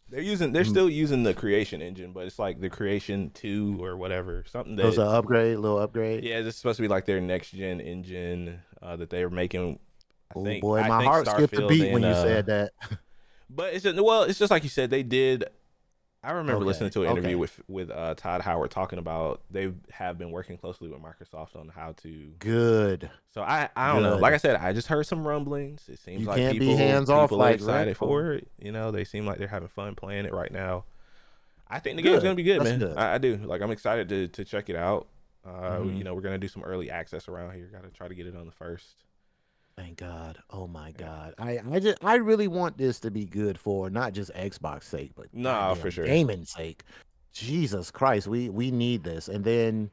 They're still using the Creation engine, but it's like the Creation 2 or whatever. Something that was a little upgrade. Yeah, this is supposed to be like their next gen engine that they were making Oh boy, my heart skipped a beat when you said that. But it's just like you said. They did. I remember listening to an interview with Todd Howard talking about they have been working closely with Microsoft on how to. Good. So I don't know. Like I said, I just heard some rumblings. It seems like can't be hands off are like excited for it. You know, they seem like they're having fun playing it right now. I think the game's gonna be good, man. I do. Like, I'm excited to check it out. You know, we're gonna do some early access around here. Got to try to get it on the first. Thank God. Oh my God. I really want this to be good for not just Xbox sake, but for sure, gaming sake. Jesus Christ, we need this. And then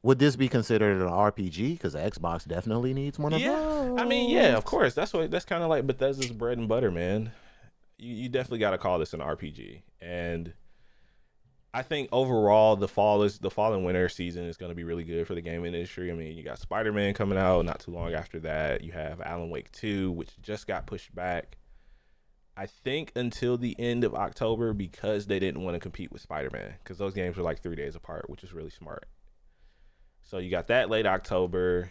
would this be considered an RPG? Because Xbox definitely needs one of those. I mean, yeah, of course. That's kind of like Bethesda's bread and butter, man. You definitely got to call this an RPG. And I think overall the fall and winter season is going to be really good for the gaming industry. I mean, you got Spider-Man coming out not too long after that. You have Alan Wake 2, which just got pushed back, I think, until the end of October because they didn't want to compete with Spider-Man because those games were like 3 days apart, which is really smart. So you got that late October.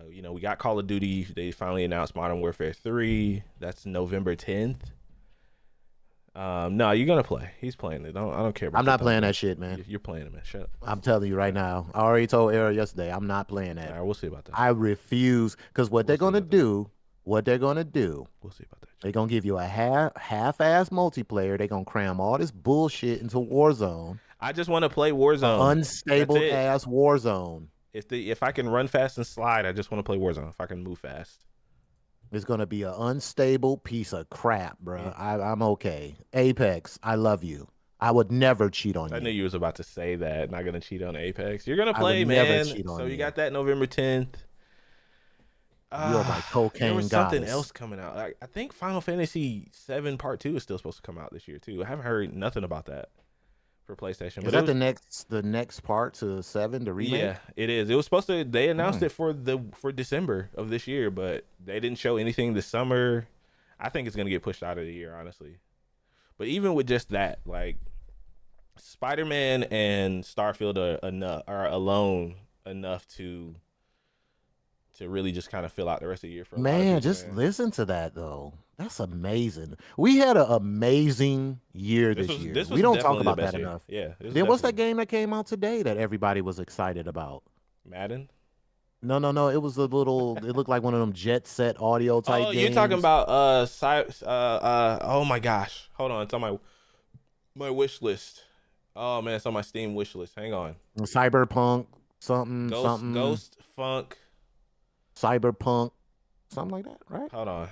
You know, we got Call of Duty. They finally announced Modern Warfare 3. That's November 10th. No, you're gonna play. He's playing it. I don't care about I'm not playing that shit, man. You're playing it, man. Shut up. I'm telling you right now. I already told Era yesterday. I'm not playing that. All right, we'll see about that. I refuse because what they're gonna do. We'll see about that. They're gonna give you a half-ass multiplayer. They're gonna cram all this bullshit into Warzone. I just want to play Warzone. Unstable ass Warzone. If I can run fast and slide, I just want to play Warzone. If I can move fast. It's going to be an unstable piece of crap, bro. Yeah. I'm okay. Apex, I love you. I would never cheat on you. I knew you was about to say that. Not going to cheat on Apex. You're going to play, man. So you got that November 10th. You're my cocaine There was goddess. something else coming out. I think Final Fantasy 7 Part 2 is still supposed to come out this year, too. I haven't heard nothing about that for PlayStation. Is that the next part to 7, the remake? Yeah, it is. It was supposed to. They announced it for December of this year, but they didn't show anything this summer. I think it's gonna get pushed out of the year, honestly. But even with just that, like Spider-Man and Starfield are alone enough to really just kind of fill out the rest of the year for man. Just listen to that though. That's amazing. We had an amazing year this year. We don't talk about that enough. Yeah. Then what's that game that came out today that everybody was excited about? Madden? No. It was a little. It looked like one of them Jet Set audio type games. Oh, you're talking about oh my gosh. Hold on, it's on my wish list. Oh man, it's on my Steam wish list. Hang on. Cyberpunk something. Ghost Funk. Cyberpunk. Something like that, right? Hold on.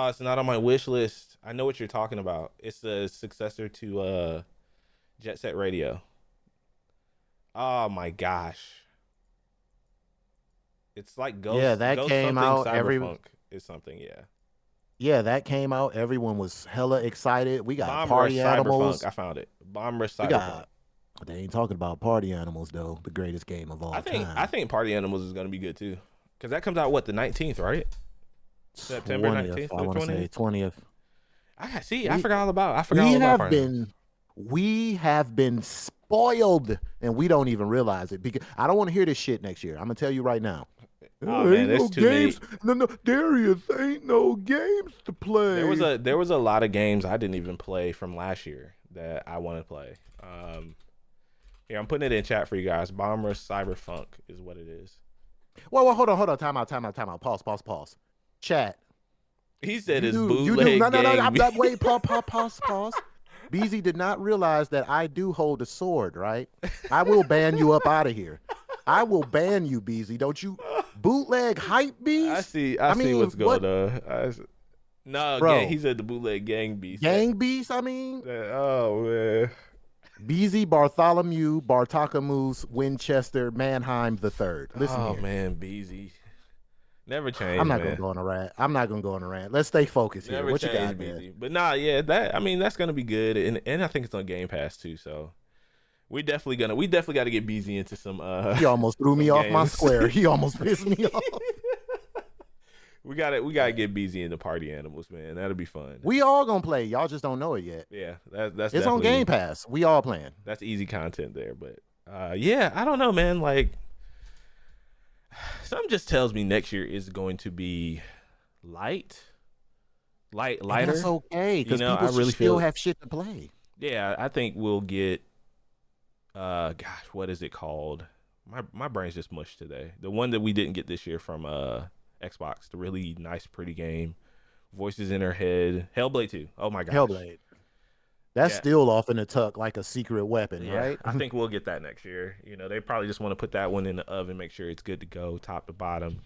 It's not on my wish list. I know what you're talking about. It's the successor to Jet Set Radio. Oh my gosh. It's like Ghost. Yeah, that Ghost came out. Cyberpunk is something. Yeah. Yeah, that came out. Everyone was hella excited. We got Bomb Party Rush Animals. Cyberpunk. I found it. Bomb Rush Cyberpunk. They ain't talking about Party Animals though. The greatest game of all time. I think Party Animals is gonna be good too, because that comes out the 19th, right? September 19th. I want to say 20th. I forgot all about. We have been spoiled, and we don't even realize it because I don't want to hear this shit next year. I'm gonna tell you right now. Oh man, there's too games. No, Darius, ain't no games to play. There was a lot of games I didn't even play from last year that I want to play. Here, I'm putting it in chat for you guys. Bomb Rush Cyberpunk is what it is. Well, hold on. Time out. Pause. Chat. He said it's bootleg. No. Wait, pause. BZ did not realize that I do hold a sword, right? I will ban you up out of here. I will ban you, BZ. Don't you bootleg hype beast? I see what's going on. No, bro, he said the bootleg gang beast. Gang beast, I mean. Oh, man. BZ Bartholomew Bartakamus Winchester Mannheim III. Listen here. Man, BZ. Never change. I'm not gonna go on a rant. Let's stay focused here. What you got, BZ? But that's gonna be good, and I think it's on Game Pass too. So we definitely got to get BZ into some. He almost threw me off my square. He almost pissed me off. We gotta get BZ into Party Animals, man. That'll be fun. We all gonna play. Y'all just don't know it yet. Yeah, that's it's on Game Pass. We all playing. That's easy content there, but yeah, I don't know, man. Like, something just tells me next year is going to be And that's lighter. okay You because know, people I really still feel, have shit to play. yeah, I think we'll get, gosh, what is it called? My brain's just mush today. The one that we didn't get this year from Xbox, the really nice, pretty game, voices in her head, Hellblade 2. Oh my gosh, Hellblade. That's yeah, still off in the tuck like a secret weapon, yeah. right? I think we'll get that next year. You know, they probably just want to put that one in the oven, make sure it's good to go, top to bottom.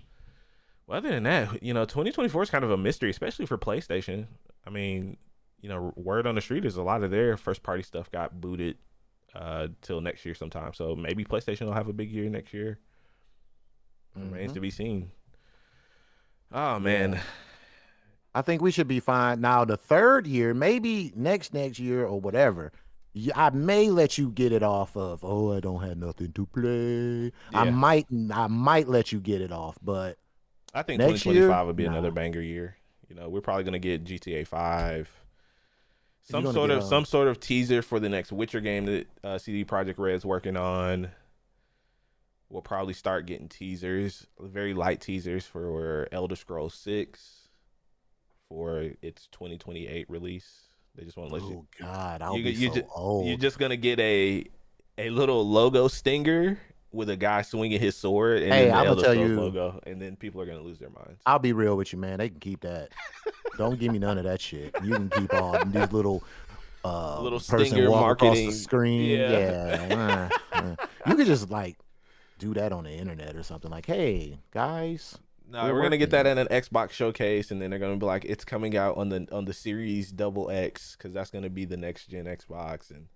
Well, other than that, you know, 2024 is kind of a mystery, especially for PlayStation. I mean, you know, word on the street is a lot of their first party stuff got booted till next year sometime. So maybe PlayStation will have a big year next year. Remains to be seen. Oh man. Yeah. I think we should be fine. Now the third year, maybe next year or whatever, I may let you get it off of. Oh, I don't have nothing to play. Yeah. I might let you get it off, but I think next year, 2025 would be another banger year. You know, we're probably gonna get GTA 5. Some sort of teaser for the next Witcher game that CD Projekt Red's working on. We'll probably start getting teasers, very light teasers for Elder Scrolls 6 for its 2028 release. They just want to let you. Oh God, I'll be so old. You're just gonna get a little logo stinger with a guy swinging his sword, and then the Elder Scrolls logo, and then people are gonna lose their minds. I'll be real with you, man. They can keep that. Don't give me none of that shit. You can keep all these little stinger marketing across the screen. Yeah. You could just like do that on the internet or something. Like, hey guys. No, we're gonna get that in an Xbox showcase, and then they're gonna be like, it's coming out on the Series XX because that's gonna be the next gen Xbox, and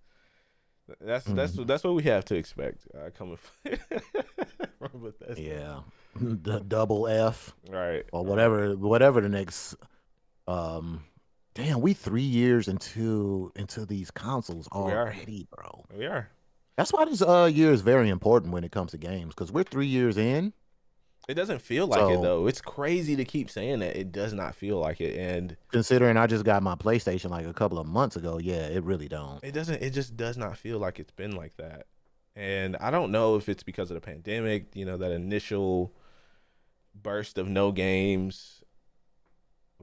that's what we have to expect coming from Bethesda. Yeah, the double F, right, or whatever the next. Damn, we 3 years into these consoles already, bro. We are. That's why this year is very important when it comes to games because we're 3 years in. It doesn't feel like it though. It's crazy to keep saying that. It does not feel like it. And considering I just got my PlayStation like a couple of months ago, yeah, it really don't. It doesn't. It just does not feel like it's been like that. And I don't know if it's because of the pandemic. You know, that initial burst of no games.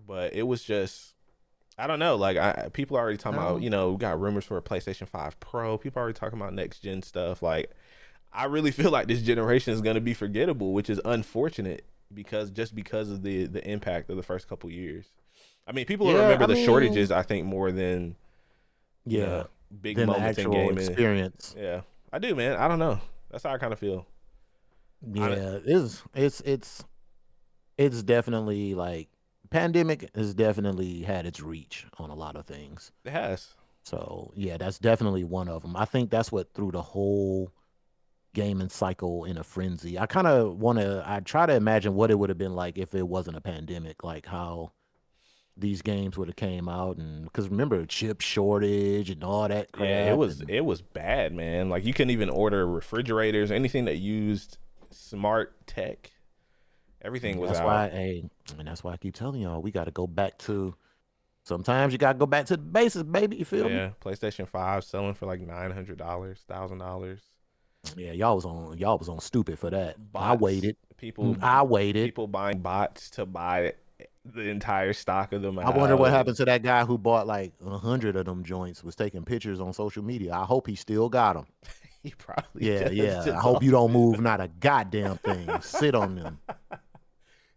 But it was just, I don't know. Like people are already talking about. You know, we got rumors for a PlayStation 5 Pro. People are already talking about next gen stuff. Like, I really feel like this generation is going to be forgettable, which is unfortunate because of the impact of the first couple years. I mean, people remember the shortages, I think, more than big moments in gaming experience. Yeah, I do, man. I don't know. That's how I kind of feel. Yeah, it's definitely like pandemic has definitely had its reach on a lot of things. It has. So yeah, that's definitely one of them. I think that's what threw the whole gaming cycle in a frenzy. I try to imagine what it would have been like if it wasn't a pandemic, like how these games would have came out, and because remember chip shortage and all that crap. Yeah, it was bad, man. Like you couldn't even order refrigerators, anything that used smart tech. Everything was out. That's why I keep telling y'all we got to go back to. Sometimes you got to go back to the basics, baby. You feel me? Yeah, PlayStation 5 selling for like $900, $1,000. Yeah, y'all was on stupid for that. Bots, I waited. People buying bots to buy the entire stock of them. I wonder what happened to that guy who bought like 100 of them joints, was taking pictures on social media. I hope he still got them. He probably does. I hope you don't move not a goddamn thing. Sit on them.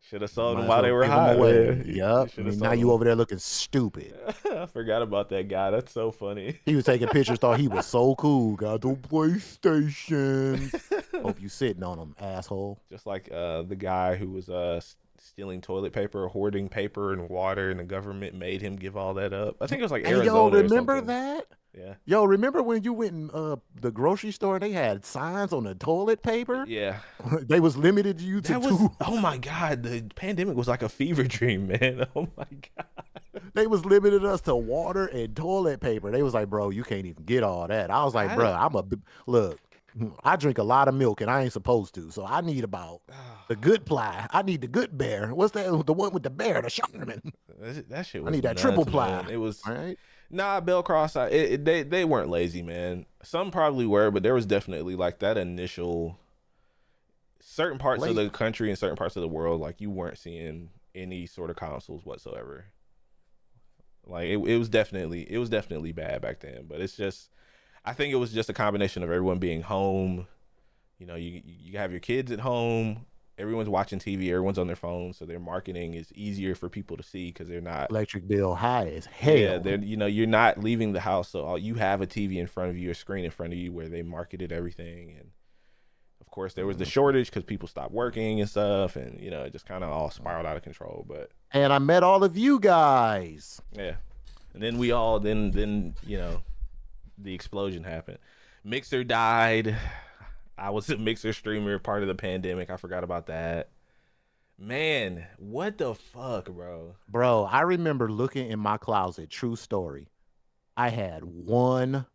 Should have sold them while they were hot. Yep. Now you over there looking stupid. I forgot about that guy. That's so funny. He was taking pictures, thought he was so cool. Got the PlayStation. Hope you sitting on them, asshole. Just like the guy who was stealing toilet paper, hoarding paper and water, and the government made him give all that up. I think it was like Arizona. Yo, remember that? Yeah. Yo, remember when you went in the grocery store? They had signs on the toilet paper. Yeah. They was limited to you to two. Oh my God, the pandemic was like a fever dream, man. Oh my God. They was limited us to water and toilet paper. They was like, bro, you can't even get all that. I was like, bro, look. I drink a lot of milk and I ain't supposed to, so I need about the good ply. I need the good bear. What's that? The one with the bear, the Charmin. That shit was I need that nuts, triple ply. Man. It was right. Nah, Bellcross. They weren't lazy, man. Some probably were, but there was definitely like that initial certain parts of the country and certain parts of the world, like you weren't seeing any sort of consoles whatsoever. Like it was definitely bad back then. But it's just, I think it was just a combination of everyone being home. You know, you have your kids at home. Everyone's watching TV. Everyone's on their phones, so their marketing is easier for people to see because they're not electric bill high as hell. Yeah, they're you're not leaving the house, so you have a TV in front of you, a screen in front of you where they marketed everything, and of course there was the shortage because people stopped working and stuff, and it just kind of all spiraled out of control. But and I met all of you guys. Yeah, and then we all then the explosion happened. Mixer died. I was a Mixer streamer part of the pandemic. I forgot about that. Man, what the fuck, bro? Bro, I remember looking in my closet, true story. I had one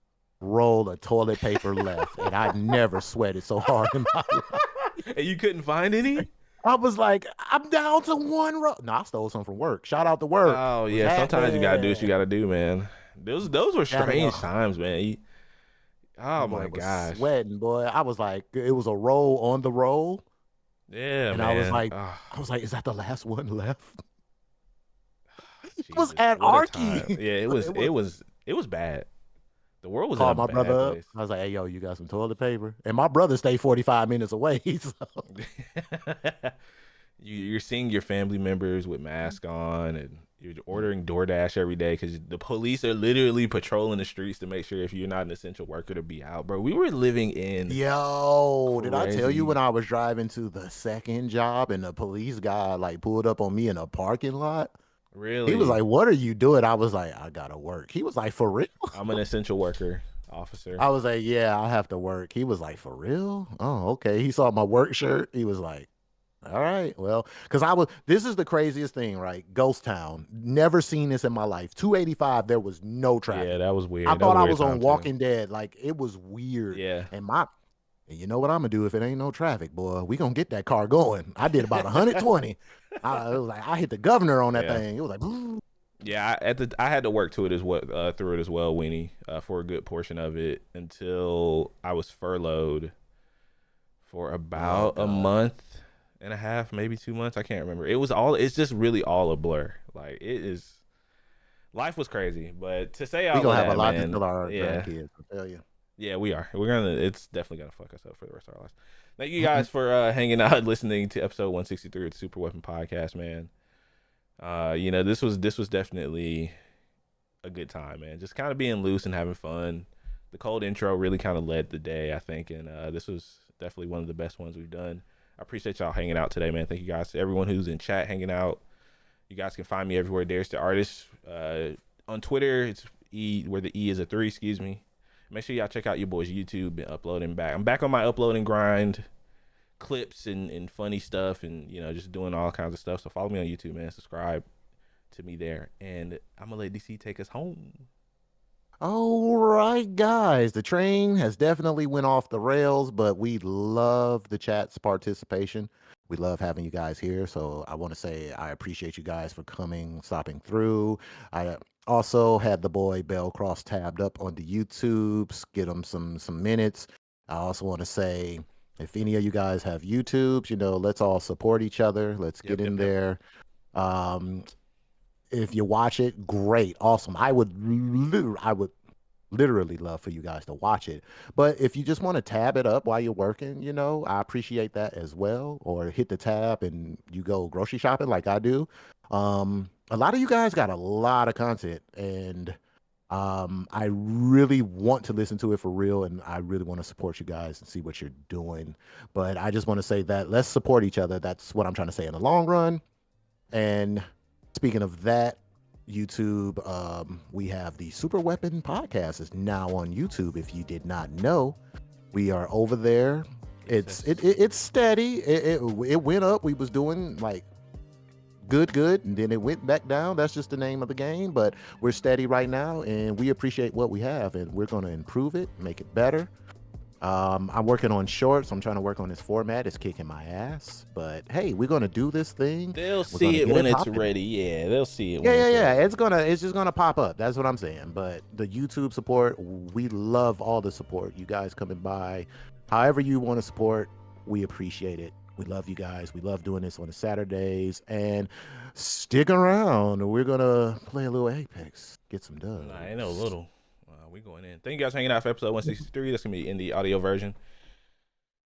roll of toilet paper left, and I never sweated so hard in my life. And you couldn't find any? I was like, I'm down to one roll. No, I stole some from work. Shout out to work. Oh, yeah. Sometimes you got to do what you got to do, man. Those were strange times, man. Oh my gosh, sweating, boy! I was like, it was a roll on the roll. Yeah, and man. I was like, is that the last one left? It was anarchy. Yeah, it was bad. The world was called in a my bad brother place. Up. I was like, hey, yo, you got some toilet paper? And my brother stayed 45 minutes away. So. You're seeing your family members with masks on, and you're ordering DoorDash every day because the police are literally patrolling the streets to make sure if you're not an essential worker to be out, bro. We were living in did I tell you when I was driving to the second job and the police guy like pulled up on me in a parking lot? Really? He was like, what are you doing? I was like, I gotta work. He was like, for real? I'm an essential worker, officer. I was like, yeah, I have to work. He was like, for real? Oh, okay. He saw my work shirt. He was like, all right, well, because this is the craziest thing, right? Ghost Town. Never seen this in my life. 285, there was no traffic. Yeah, that was weird. I thought I was on Walking Dead. Like, it was weird. Yeah. And you know what I'm going to do if it ain't no traffic, boy? We going to get that car going. I did about 120. It was like, I hit the governor on that thing. It was like, yeah, I had to work through it as well, Weenie, for a good portion of it until I was furloughed for about a month and a half, maybe 2 months. I can't remember. It's just really all a blur. Like, life was crazy. But to say we're going to have a lot to tell our grandkids, I tell you. Yeah, we are. It's definitely going to fuck us up for the rest of our lives. Thank you guys for hanging out and listening to episode 163 of the Super Weapon Podcast, man. This was definitely a good time, man. Just kind of being loose and having fun. The cold intro really kind of led the day, I think, and this was definitely one of the best ones we've done. I appreciate y'all hanging out today, man. Thank you guys to everyone who's in chat hanging out. You guys can find me everywhere. There's the artist on Twitter. It's E, where the E is a 3. Excuse me. Make sure y'all check out your boy's YouTube and uploading back. I'm back on my uploading grind, clips and funny stuff, and just doing all kinds of stuff. So follow me on YouTube, man. Subscribe to me there, and I'm gonna let DC take us home. All right, guys, the train has definitely went off the rails, but we love the chat's participation. We love having you guys here. So I want to say I appreciate you guys for stopping through. I also had the boy Bell Cross tabbed up on the YouTubes. Get him some minutes. I also want to say, if any of you guys have YouTubes, let's all support each other. Let's get in there. If you watch it, great, awesome. I would literally love for you guys to watch it. But if you just want to tab it up while you're working, I appreciate that as well. Or hit the tab and you go grocery shopping like I do. A lot of you guys got a lot of content, and I really want to listen to it for real, and I really want to support you guys and see what you're doing. But I just want to say that let's support each other. That's what I'm trying to say in the long run. And speaking of that, YouTube, we have the Super Weapon Podcast is now on YouTube. If you did not know, we are over there. It's steady. It went up. We was doing like good, and then it went back down. That's just the name of the game. But we're steady right now, and we appreciate what we have, and we're going to improve it, make it better. I'm working on shorts. I'm trying to work on this format. It's kicking my ass, but hey, we're gonna do this thing. They'll see it when it's ready. Yeah, they'll see it. Yeah. It's just gonna pop up. That's what I'm saying. But the YouTube support, we love all the support. You guys coming by, however you want to support, we appreciate it. We love you guys. We love doing this on the Saturdays. And stick around. We're going to play a little Apex. Get some dubs. Nah, ain't no little. We going in. Thank you guys for hanging out for episode 163. That's going to be in the audio version.